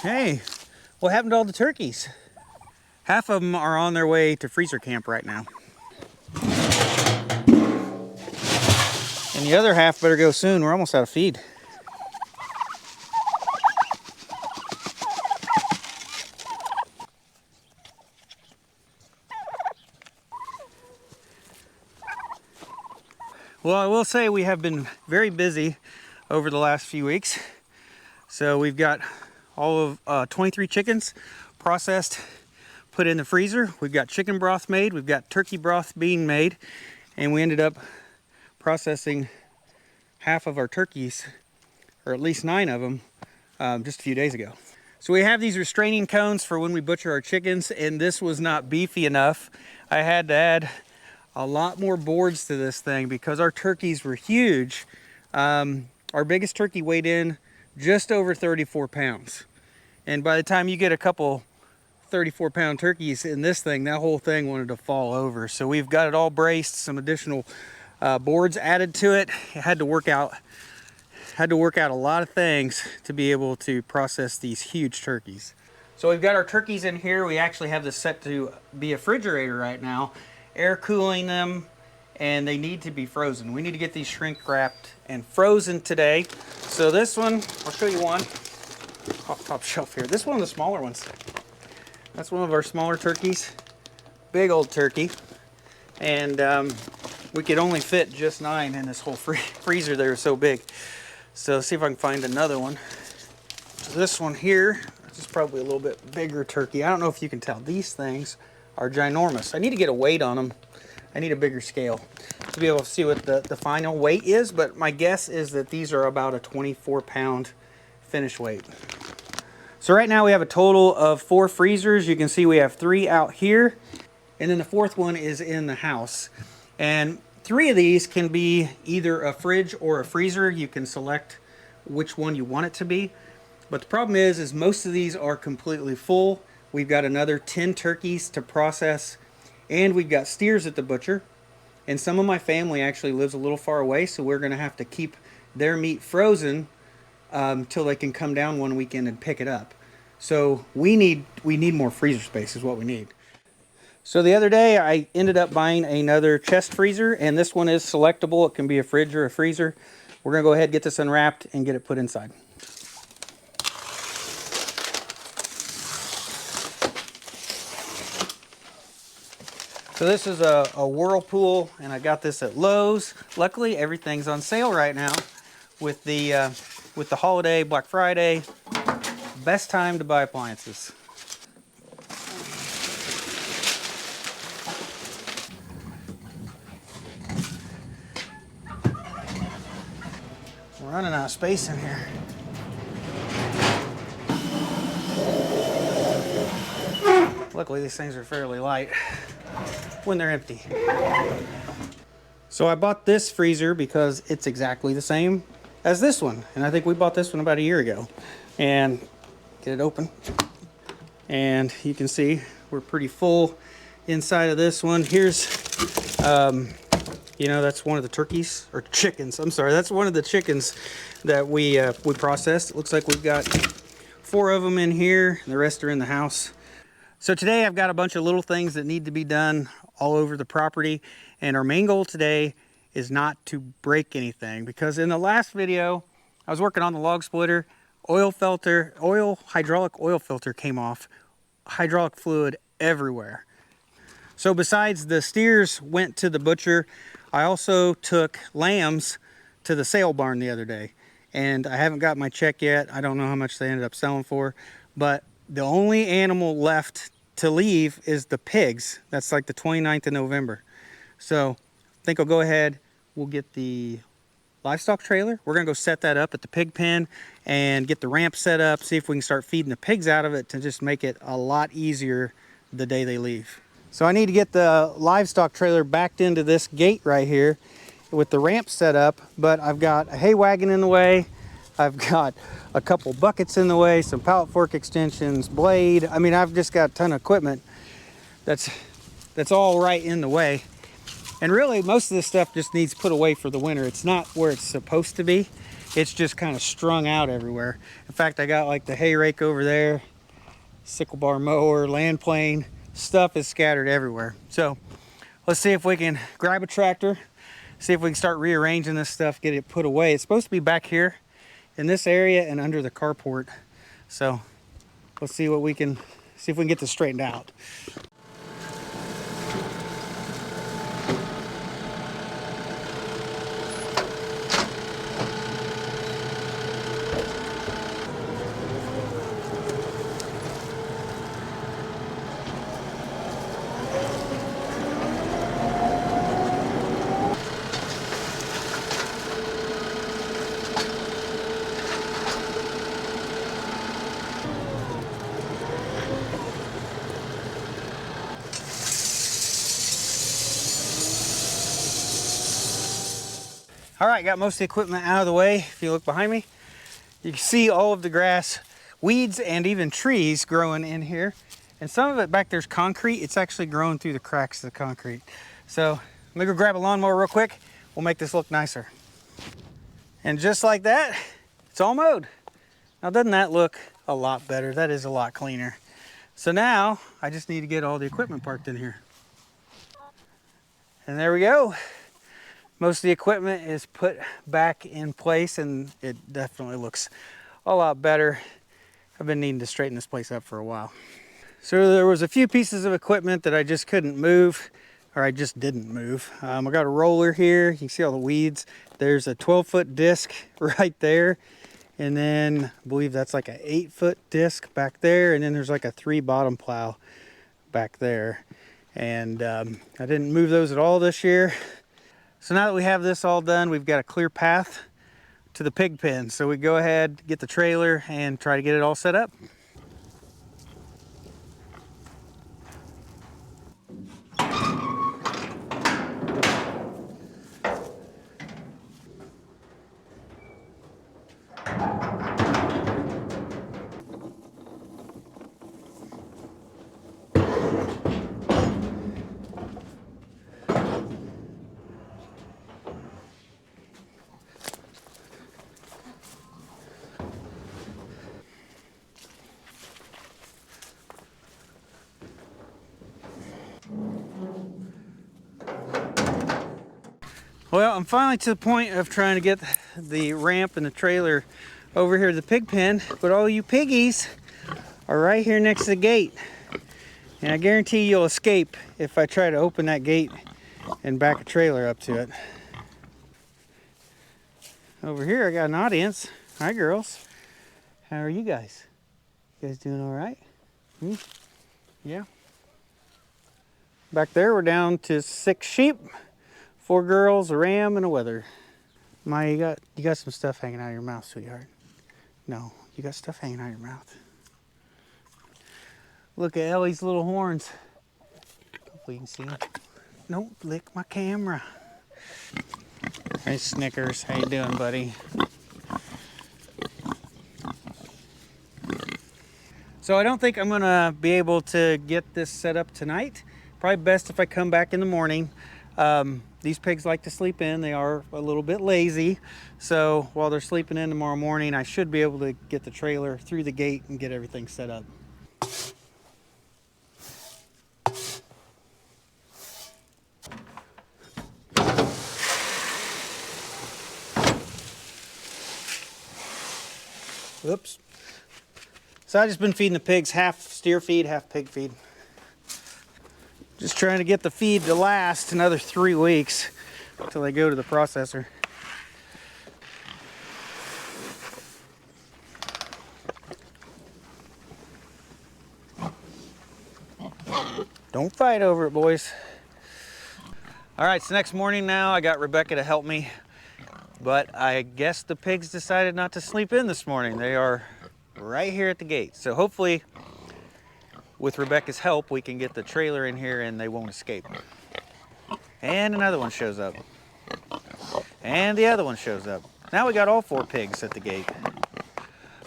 Hey, what happened to all the turkeys? Half of them are on their way to freezer camp right now. And the other half better go soon. We're almost out of feed. Well, I will say we have been very busy over the last few weeks. So we've got all of 23 chickens processed, put in the freezer. We've got chicken broth made. We've got turkey broth being made. And we ended up processing half of our turkeys, or at least 9 of them, just a few days ago. So we have these restraining cones for when we butcher our chickens, and this was not beefy enough. I had to add a lot more boards to this thing because our turkeys were huge. Our biggest turkey weighed in just over 34 pounds. And by the time you get a couple 34-pound turkeys in this thing, that whole thing wanted to fall over. So we've got it all braced, some additional boards added to it. It had to work out a lot of things to be able to process these huge turkeys. So we've got our turkeys in here. We actually have this set to be a refrigerator right now, air cooling them, and they need to be frozen. We need to get these shrink wrapped and frozen today. So this one, I'll show you one off top shelf here. This is one of the smaller ones. That's one of our smaller turkeys. Big old turkey. And we could only fit just 9 in this whole freezer. They were so big. So see if I can find another one. So this one here, this is probably a little bit bigger turkey. I don't know if you can tell. These things are ginormous. I need to get a weight on them. I need a bigger scale to be able to see what the final weight is, but my guess is that these are about a 24-pound finish weight. So right now we have a total of 4 freezers. You can see we have 3 out here, and then the 4th one is in the house. And 3 of these can be either a fridge or a freezer. You can select which one you want it to be. But the problem is most of these are completely full. We've got another 10 turkeys to process, and we've got steers at the butcher. And some of my family actually lives a little far away, so we're going to have to keep their meat frozen till they can come down one weekend and pick it up. So we need more freezer space is what we need. So the other day I ended up buying another chest freezer, and this one is selectable. It can be a fridge or a freezer. We're going to go ahead and get this unwrapped and get it put inside. So this is a Whirlpool, and I got this at Lowe's. Luckily, everything's on sale right now with the holiday, Black Friday. Best time to buy appliances. We're running out of space in here. Luckily, these things are fairly light when they're empty. So I bought this freezer because it's exactly the same as this one. And I think we bought this one about a year ago. And get it open. And you can see we're pretty full inside of this one. Here's, you know, that's one of the turkeys, or chickens, I'm sorry. That's one of the chickens that we processed. It looks like we've got 4 of them in here. The rest are in the house. So today I've got a bunch of little things that need to be done all over the property, and our main goal today is not to break anything, because in the last video I was working on the log splitter, hydraulic oil filter came off, hydraulic fluid everywhere. So besides the steers went to the butcher, I also took lambs to the sale barn the other day, and I haven't got my check yet. I don't know how much they ended up selling for, but the only animal left to leave is the pigs. That's like the 29th of November. So I think I'll go ahead, we'll get the livestock trailer. We're gonna go set that up at the pig pen and get the ramp set up, see if we can start feeding the pigs out of it to just make it a lot easier the day they leave. So I need to get the livestock trailer backed into this gate right here with the ramp set up, but I've got a hay wagon in the way. I've got a couple buckets in the way, some pallet fork extensions, blade. I mean, I've just got a ton of equipment that's all right in the way. And really, most of this stuff just needs put away for the winter. It's not where it's supposed to be. it's just kind of strung out everywhere. In fact, I got like the hay rake over there, sickle bar mower, land plane, stuff is scattered everywhere. So let's see if we can grab a tractor, see if we can start rearranging this stuff, get it put away. It's supposed to be back here in this area and under the carport. So let's see what we can, see if we can get this straightened out. All right, got most of the equipment out of the way. If you look behind me, you can see all of the grass, weeds, and even trees growing in here. And some of it back there's concrete. It's actually growing through the cracks of the concrete. So let me go grab a lawnmower real quick. We'll make this look nicer. And just like that, it's all mowed. Now, doesn't that look a lot better? That is a lot cleaner. So now I just need to get all the equipment parked in here. And there we go. Most of the equipment is put back in place and it definitely looks a lot better. I've been needing to straighten this place up for a while. So there was a few pieces of equipment that I just couldn't move, or I just didn't move. I got a roller here. You can see all the weeds. There's a 12-foot disc right there. And then I believe that's like an 8-foot disc back there. And then there's like a 3 bottom plow back there. And I didn't move those at all this year. So now that we have this all done, we've got a clear path to the pig pen. So we go ahead, get the trailer, and try to get it all set up. Well, I'm finally to the point of trying to get the ramp and the trailer over here to the pig pen, but all you piggies are right here next to the gate. And I guarantee you'll escape if I try to open that gate and back a trailer up to it. Over here I got an audience. Hi girls. How are you guys? You guys doing all right? Yeah. Back there we're down to 6 sheep. 4 girls, a ram, and a wether. Maya, you got some stuff hanging out of your mouth, sweetheart. No, you got stuff hanging out of your mouth. Look at Ellie's little horns. Hopefully you can see them. Don't lick my camera. Hey Snickers, how you doing, buddy? So I don't think I'm gonna be able to get this set up tonight. Probably best if I come back in the morning. These pigs like to sleep in. They are a little bit lazy. So while they're sleeping in tomorrow morning, I should be able to get the trailer through the gate and get everything set up. Oops. So I've just been feeding the pigs half steer feed, half pig feed. Just trying to get the feed to last another 3 weeks until they go to the processor. Don't fight over it, boys. All right, so next morning now, I got Rebecca to help me, but I guess the pigs decided not to sleep in this morning. They are right here at the gate. So hopefully, with Rebecca's help, we can get the trailer in here and they won't escape. And another one shows up. And the other one shows up. Now we got all 4 pigs at the gate.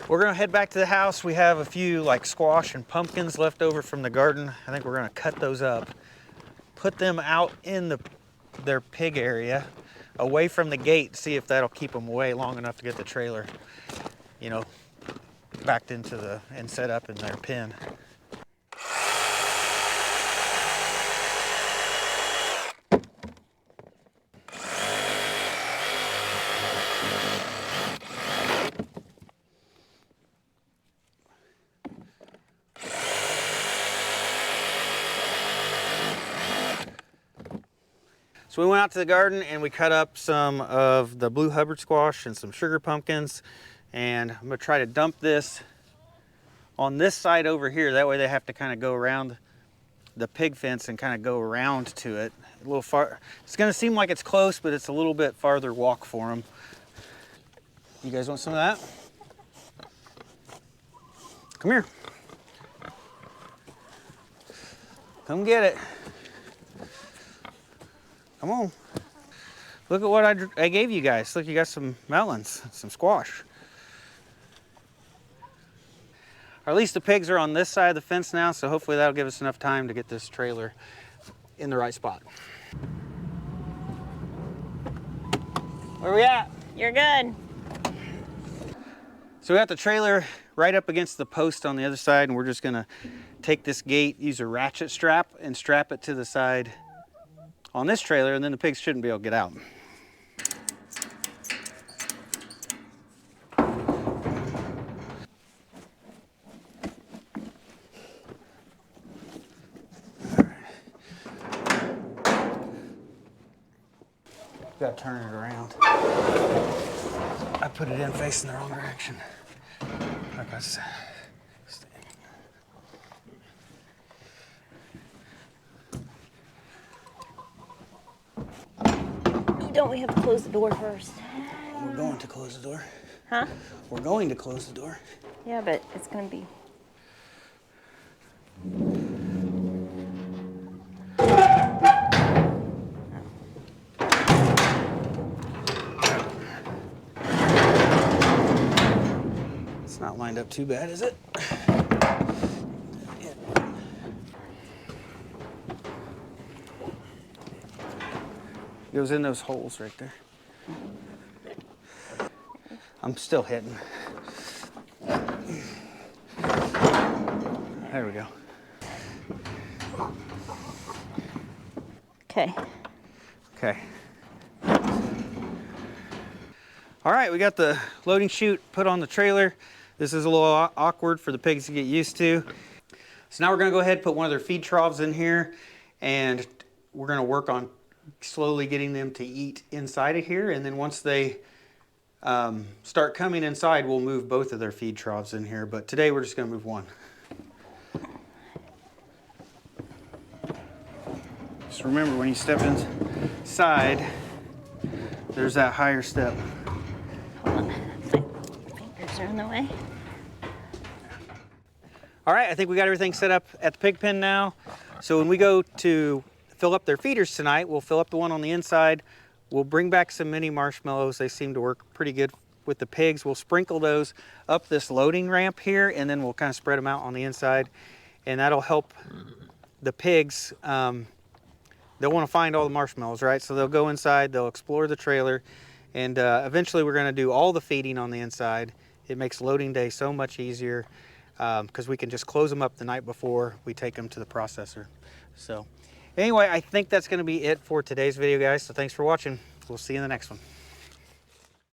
We're gonna head back to the house. We have a few like squash and pumpkins left over from the garden. I think we're gonna cut those up, put them out in their pig area. away from the gate, see if that'll keep them away long enough to get the trailer, you know, backed into the, and set up in their pen. So we went out to the garden and we cut up some of the blue Hubbard squash and some sugar pumpkins, and I'm gonna try to dump this on this side over here. That way they have to kind of go around the pig fence and kind of go around to it a little far. It's gonna seem like it's close, but it's a little bit farther walk for them. You guys want some of that? Come here. Come get it. Come on. Look at what I gave you guys. Look, you got some melons, some squash. Or at least the pigs are on this side of the fence now, so hopefully that'll give us enough time to get this trailer in the right spot. Where we at? You're good. So we got the trailer right up against the post on the other side, and we're just gonna take this gate, use a ratchet strap, and strap it to the side on this trailer, and then the pigs shouldn't be able to get out. Gotta turn it around. I put it in facing the wrong direction. Okay. Don't we have to close the door first? We're going to close the door. Huh? We're going to close the door. Yeah, but it's gonna be... It's not lined up too bad, is it? It goes in those holes right there. I'm still hitting. There we go. Okay. Okay. All right, we got the loading chute put on the trailer. This is a little awkward for the pigs to get used to. So now we're gonna go ahead and put one of their feed troughs in here, and we're gonna work on slowly getting them to eat inside of here. And then once they start coming inside, we'll move both of their feed troughs in here. But today we're just gonna move one. Just remember, when you step inside, there's that higher step. Hold on. My fingers are in the way. All right, I think we got everything set up at the pig pen now. So when we go to fill up their feeders tonight, we'll fill up the one on the inside. We'll bring back some mini marshmallows. They seem to work pretty good with the pigs. We'll sprinkle those up this loading ramp here, and then we'll kind of spread them out on the inside. And that'll help the pigs. They'll want to find all the marshmallows, right? So they'll go inside, they'll explore the trailer, and eventually we're going to do all the feeding on the inside. It makes loading day so much easier because we can just close them up the night before we take them to the processor. So anyway, I think that's going to be it for today's video, guys. So thanks for watching. We'll see you in the next one.